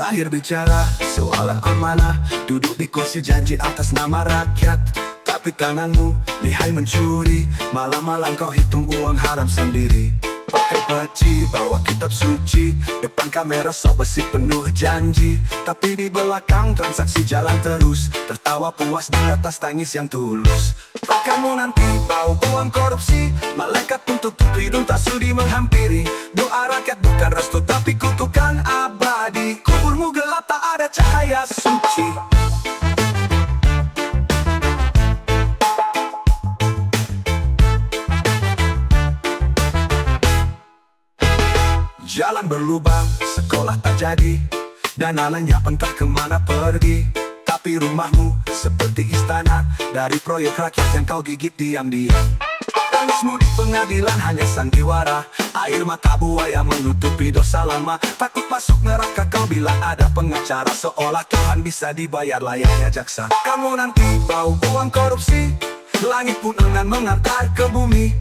Lahir bicara soal amanah, duduk di kursi janji atas nama rakyat. Tapi tanganmu lihai mencuri, malam-malam kau hitung uang haram sendiri. Pakai peci, bawa kitab suci, depan kamera sok besi penuh janji. Tapi di belakang transaksi jalan terus, tertawa puas di atas tangis yang tulus. Kamu nanti bau uang korupsi, malaikat untuk hidung tak sudi menghampiri. Doa rakyat bukan restu tapi kutukan abadi, kuburmu gelap tak ada cahaya suci. Jalan berlubang, sekolah tak jadi, dan anaknya entah kemana pergi. Tapi rumahmu seperti istana, dari proyek rakyat yang kau gigit diam-diam. Tangismu di pengadilan hanya sandiwara, air mata buaya menutupi dosa lama. Takut masuk neraka kau bilang ada pengacara, seolah Tuhan bisa dibayar layaknya jaksa. Kamu nanti bau uang korupsi, langit pun enggan mengantar ke bumi.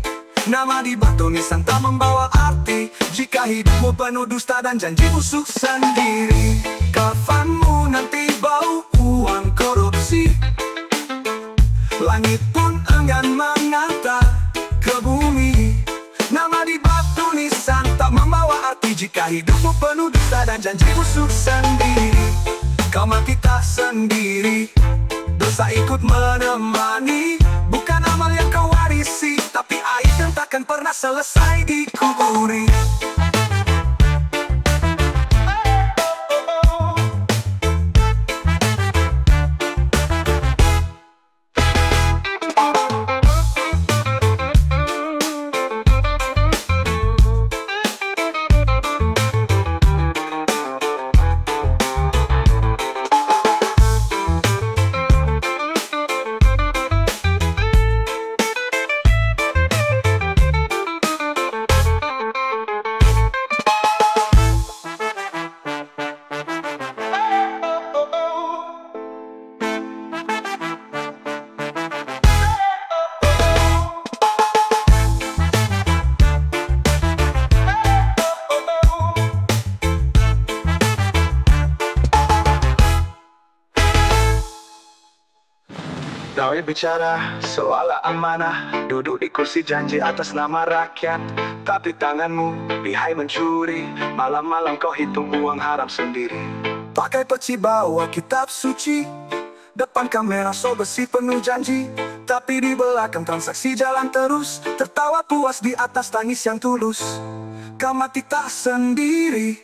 Nama di batu nisan tak membawa arti, jika hidupmu penuh dusta dan janji busuk sendiri. Kafanmu nanti bau uang korupsi, langit pun enggan mengantar ke bumi. Nama di batu nisan tak membawa arti, jika hidupmu penuh dusta dan janji busuk sendiri. Kau mati tak sendiri, dosa ikut menemani. Bukan amal yang kau warisi, tapi air yang takkan pernah selesai dikuburi. Kau bicara soal amanah, duduk di kursi janji atas nama rakyat. Tapi tanganmu lihai mencuri, malam-malam kau hitung uang haram sendiri. Pakai peci bawa kitab suci, depan kamera so besi penuh janji. Tapi di belakang transaksi jalan terus, tertawa puas di atas tangis yang tulus. Kau mati tak sendiri,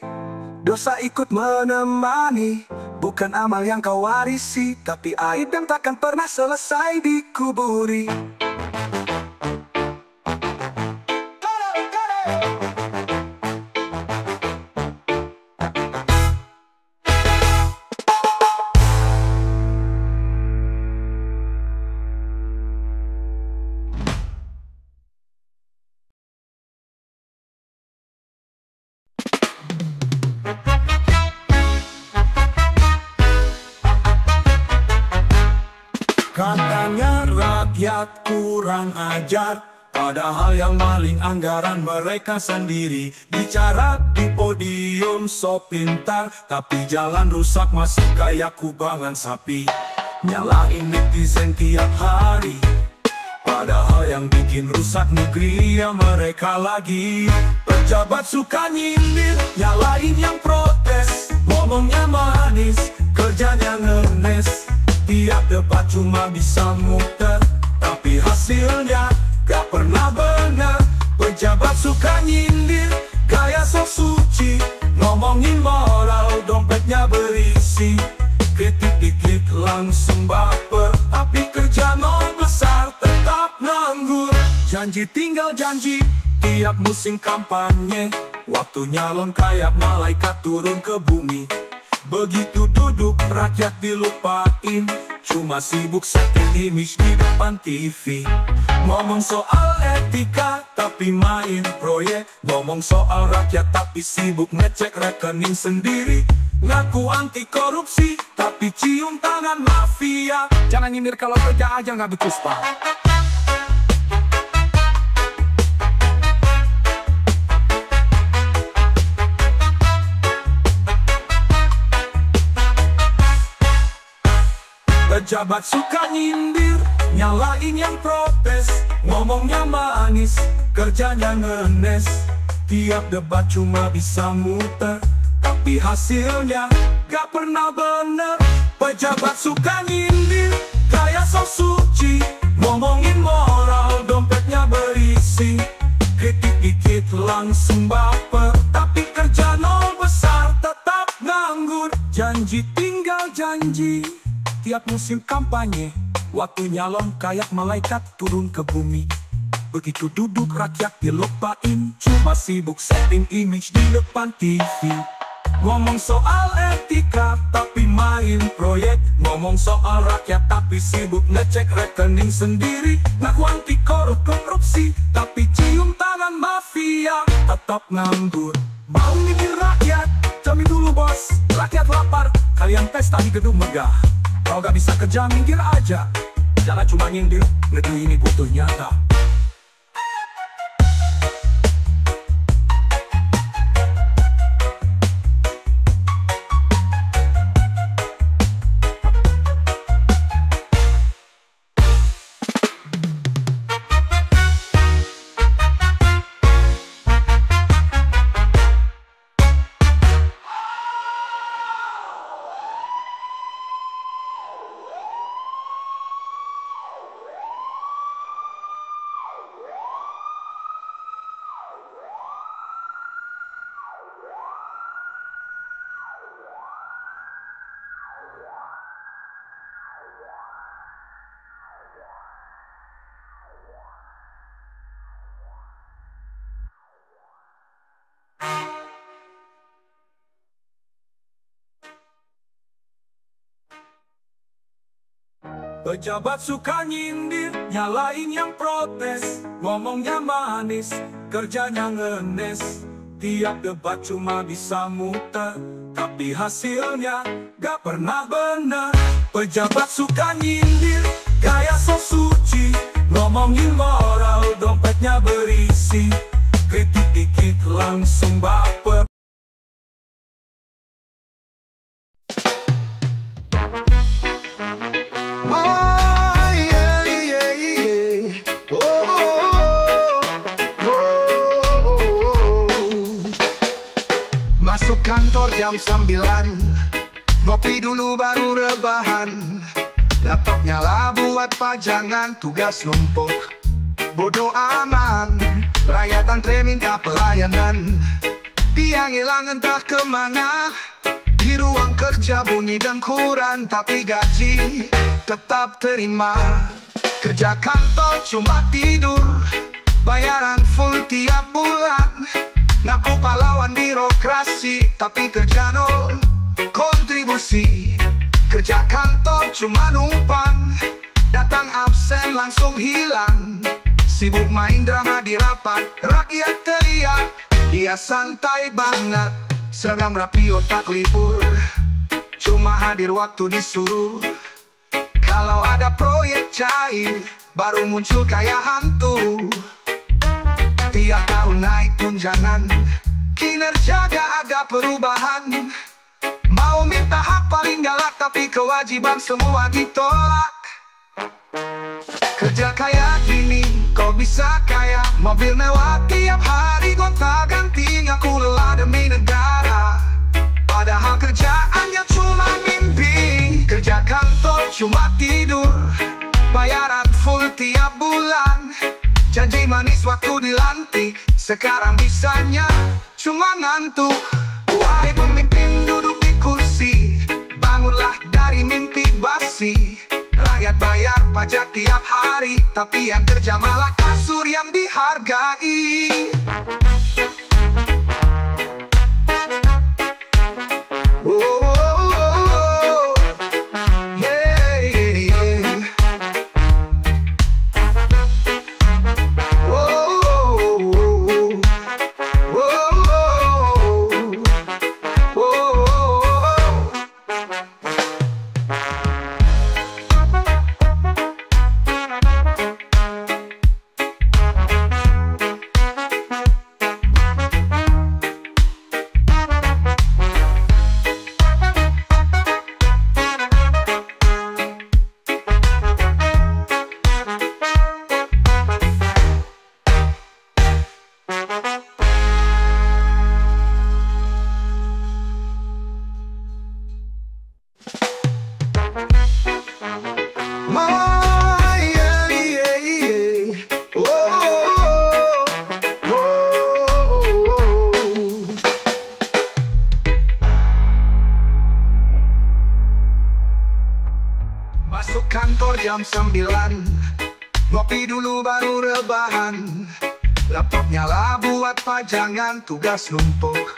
dosa ikut menemani. Bukan amal yang kau warisi, tapi aib yang takkan pernah selesai dikuburi. Katanya rakyat kurang ajar, padahal yang maling anggaran mereka sendiri. Bicara di podium so pintar, tapi jalan rusak masih kayak kubangan sapi. Nyalain netizen tiap hari, padahal yang bikin rusak negeri ya mereka lagi. Pejabat suka nyindir, nyalain yang protes, ngomongnya manis, kerjanya ngenes. Tiap debat cuma bisa muter, tapi hasilnya gak pernah benar. Pejabat suka nyindir, gaya sok suci, ngomongin moral, dompetnya berisi. Kritik dikit langsung baper, tapi kerja nol besar tetap nganggur. Janji tinggal janji, tiap musim kampanye, waktu nyalon kayak malaikat turun ke bumi. Begitu duduk rakyat dilupain, cuma sibuk setting image di depan TV. Ngomong soal etika tapi main proyek, ngomong soal rakyat tapi sibuk ngecek rekening sendiri. Ngaku anti korupsi tapi cium tangan mafia. Jangan nyindir kalau kerja aja nggak becus pak. Pejabat suka nyindir, nyalain yang protes. Ngomongnya manis, kerjanya ngenes. Tiap debat cuma bisa muter, tapi hasilnya gak pernah bener. Pejabat suka nyindir, kayak sok suci. Ngomongin moral, dompetnya berisi. Kritik dikit langsung baper, tapi kerja nol besar tetap nganggur. Janji tinggal janji, tiap musim kampanye. Waktu nyalon kayak malaikat turun ke bumi. Begitu duduk rakyat dilupain, cuma sibuk setting image di depan TV. Ngomong soal etika tapi main proyek. Ngomong soal rakyat tapi sibuk ngecek rekening sendiri. Ngaku anti korupsi tapi cium tangan mafia, tetap nganggur. Mau mikir rakyat, jamin dulu bos. Rakyat lapar, kalian pesta di gedung megah. Kalau gak bisa kerja minggir aja, jangan cuma nyindir, negeri ini butuh nyata. Pejabat suka nyindir, nyalain yang protes. Ngomongnya manis, kerjanya ngenes. Tiap debat cuma bisa muter, tapi hasilnya gak pernah bener. Pejabat suka nyindir, kayak sok suci. Ngomongin moral, dompetnya berisi. Kritik dikit langsung baper. Masuk kantor jam 9, ngopi dulu baru rebahan. Laptop nyala buat pajangan, tugas numpuk, bodo aman. Rakyat antre minta pelayanan, tiang hilang entah kemana. Di ruang kerja bunyi dan kurang, tapi gaji tetap terima. Kerja kantor cuma tidur, bayaran full tiap bulan. Ngaku pahlawan birokrasi, tapi kerja nol kontribusi. Kerja kantor cuma numpang, datang absen langsung hilang. Sibuk main drama di rapat, rakyat teriak, dia santai banget. Seragam rapi otak libur, cuma hadir waktu disuruh. Kalau ada proyek cair, baru muncul kayak hantu. Tiap tahun naik tunjangan, kinerja gak ada perubahan. Mau minta hak paling galak, tapi kewajiban semua ditolak. Kerja kayak gini, kok bisa kaya? Mobil mewah tiap hari gonta-ganti, ngaku lelah demi negara. Padahal kerjaannya cuma mimpi. Kerja kantor cuma tidur, bayaran full tiap bulan. Janji manis waktu dilantik, sekarang bisanya cuma ngantuk. Wahai pemimpin duduk di kursi, bangunlah dari mimpi basi. Rakyat bayar pajak tiap hari, tapi yang kerja malah kasur yang dihargai. masuk kantor jam 9. Ngopi dulu baru rebahan. Laptop nyala buat pajangan, tugas numpuk.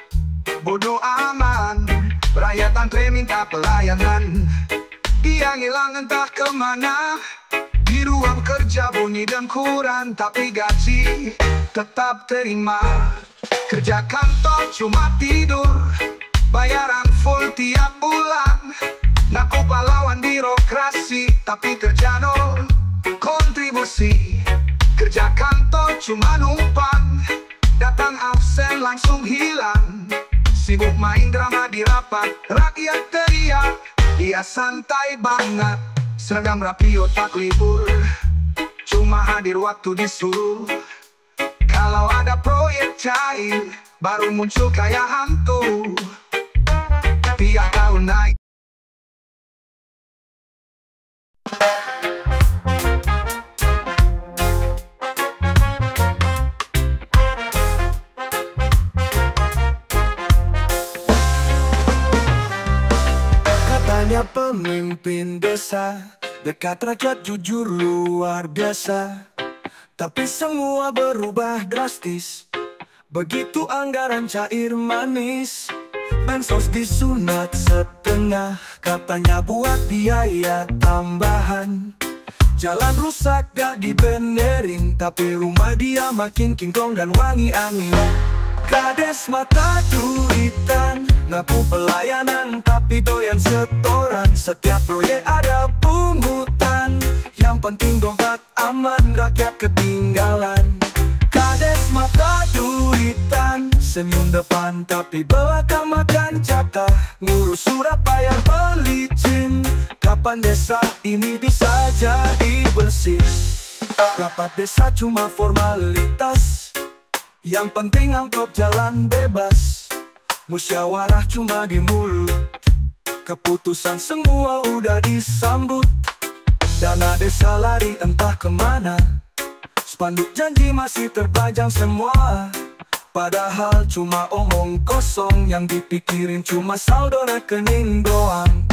Bodoh aman, rakyat antre minta pelayanan. Dia ngilang entah kemana. Di ruang kerja bunyi dan kurang, tapi gaji tetap terima. Kerja kantor cuma tidur, bayaran full tiap bulan. Ngaku pahlawan birokrasi, tapi kerja nol kontribusi. Kerja kantor cuma numpang, datang absen langsung hilang. Sibuk main drama di rapat, rakyat teriak, dia santai banget. Seragam rapi otak libur, cuma hadir waktu disuruh. Kalau ada proyek cair, baru muncul kayak hantu. Tiap tahun naik. Katanya pemimpin desa, dekat rakyat jujur luar biasa. Tapi semua berubah drastis begitu anggaran cair manis. Bansos disunat setengah, katanya buat biaya tambahan. Jalan rusak gak dibenerin, tapi rumah dia makin kingkong dan wangi angin. Kades mata duitan, ngaku pelayanan tapi doyan setoran. Setiap proyek ada pungutan, yang penting dompet aman, rakyat ketinggalan. Kades mata duitan, senyum depan tapi belakang makan jatah. Ngurus surat bayar pelicin, kapan desa ini bisa jadi bersih? Rapat desa cuma formalitas, yang penting amplop jalan bebas. Musyawarah cuma di mulut, keputusan semua udah disambut. Dana desa lari entah kemana, spanduk janji masih terpajang semua. Padahal cuma omong kosong, yang dipikirin cuma saldo rekening doang.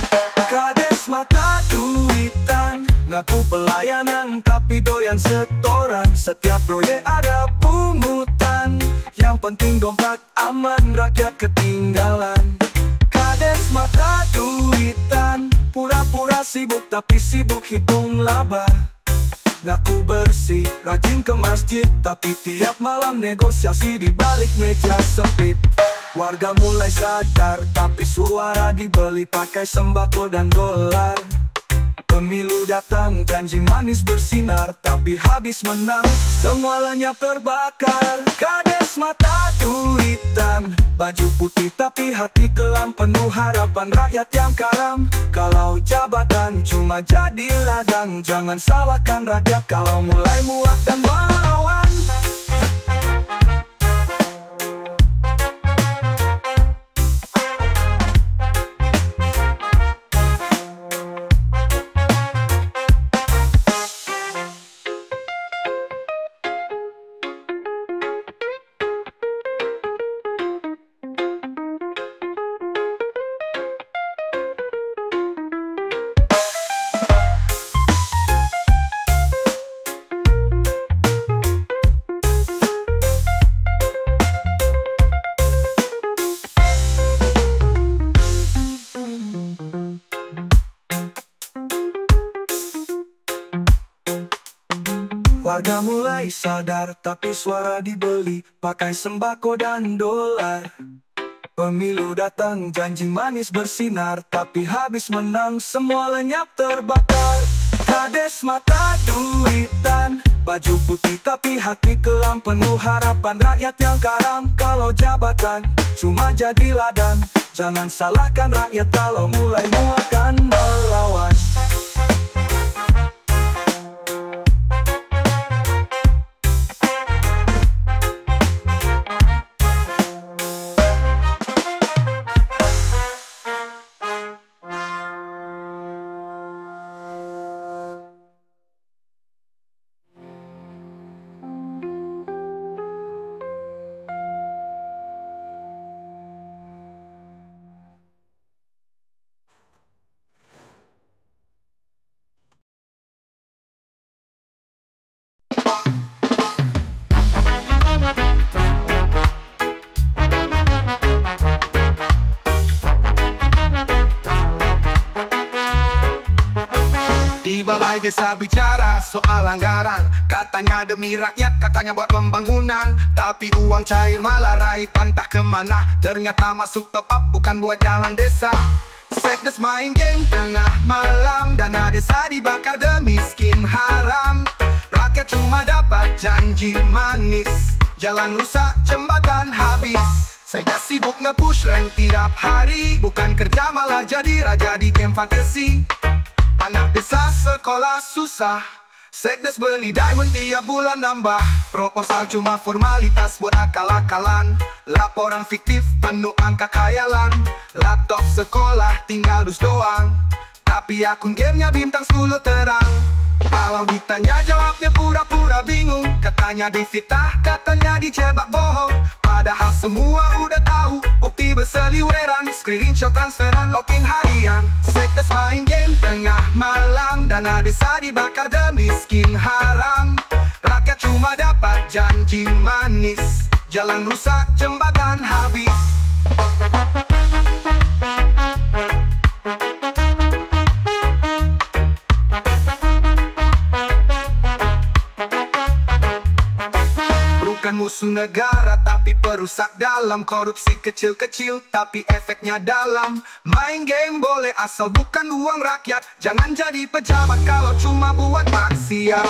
Kades mata duitan, ngaku pelayanan tapi doyan setoran. Setiap proyek ada pungutan, yang penting dompet aman, rakyat ketinggalan. Kades mata duitan, pura-pura sibuk tapi sibuk hitung laba. Ngaku bersih, rajin ke masjid, tapi tiap malam negosiasi di balik meja sempit. Warga mulai sadar, tapi suara dibeli pakai sembako dan dolar. Pemilu datang, janji manis bersinar, tapi habis menang, semua lenyap terbakar. Kades mata duitan, baju putih tapi hati kelam, penuh harapan rakyat yang karam. Kalau jabatan cuma jadi ladang, jangan salahkan rakyat kalau mulai muak dan melawan. Warga mulai sadar, tapi suara dibeli pakai sembako dan dolar. Pemilu datang, janji manis bersinar, tapi habis menang, semua lenyap terbakar. Kades mata duitan, baju putih tapi hati kelam, penuh harapan rakyat yang karam. Kalau jabatan cuma jadi ladang, jangan salahkan rakyat kalau mulai muak dan melawan. balai desa bicara soal anggaran. Katanya demi rakyat, katanya buat pembangunan. Tapi uang cair malah raih entah kemana. Ternyata masuk top up bukan buat jalan desa. Sekdes main game tengah malam. Dana desa dibakar demi miskin haram. Rakyat cuma dapat janji manis, jalan rusak, jembatan habis. Saya sibuk nge-push rank tiap hari, bukan kerja malah jadi raja di game fantasi. Anak desa sekolah susah, Sekdes beli diamond tiap bulan nambah. Proposal cuma formalitas buat akal-akalan. Laporan fiktif penuh angka khayalan. Laptop sekolah tinggal dus doang, tapi akun gamenya bintang 10 terang. Kalau ditanya jawabnya pura-pura bingung. Katanya difitnah, katanya dicebak bohong. Padahal semua udah tahu, bukti berseliweran. Screenshot transferan, login harian. Sekdes main game tengah malam. Dana desa dibakar demi miskin haram. Rakyat cuma dapat janji manis, jalan rusak, jembatan habis. Bukan musuh negara tapi perusak dalam. Korupsi kecil-kecil tapi efeknya dalam. Main game boleh asal bukan uang rakyat. Jangan jadi pejabat kalau cuma buat maksiat.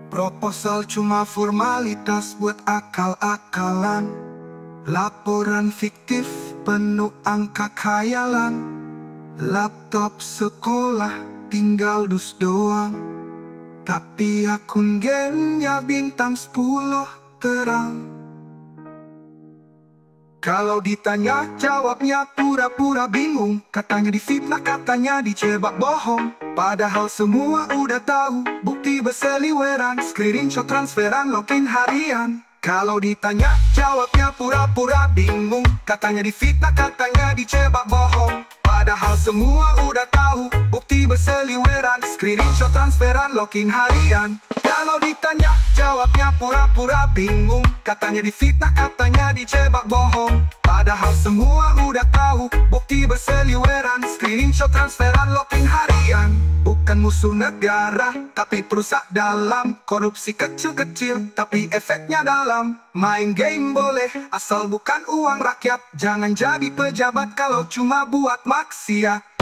Proposal cuma formalitas buat akal-akalan. Laporan fiktif penuh angka khayalan. Laptop sekolah tinggal dus doang, tapi akun gamenya bintang 10 terang. Kalau ditanya jawabnya pura-pura bingung. Katanya difitnah, katanya dicebak bohong. Padahal semua udah tahu, bukti berseliweran. Screenshot transferan, login harian. Kalau ditanya jawabnya pura-pura bingung. Katanya difitnah, katanya dicebak bohong. Padahal semua udah tahu, bukti berseliweran. Screenshot transferan, login harian. Kalau ditanya jawabnya pura-pura bingung. Katanya difitnah, katanya dicebak bohong. Padahal semua udah tahu, bukti berseliweran. Screenshot transferan, login harian. Bukan musuh negara tapi perusak dalam. Korupsi kecil-kecil tapi efeknya dalam. Main game boleh asal bukan uang rakyat. Jangan jadi pejabat kalau cuma buat maksiat.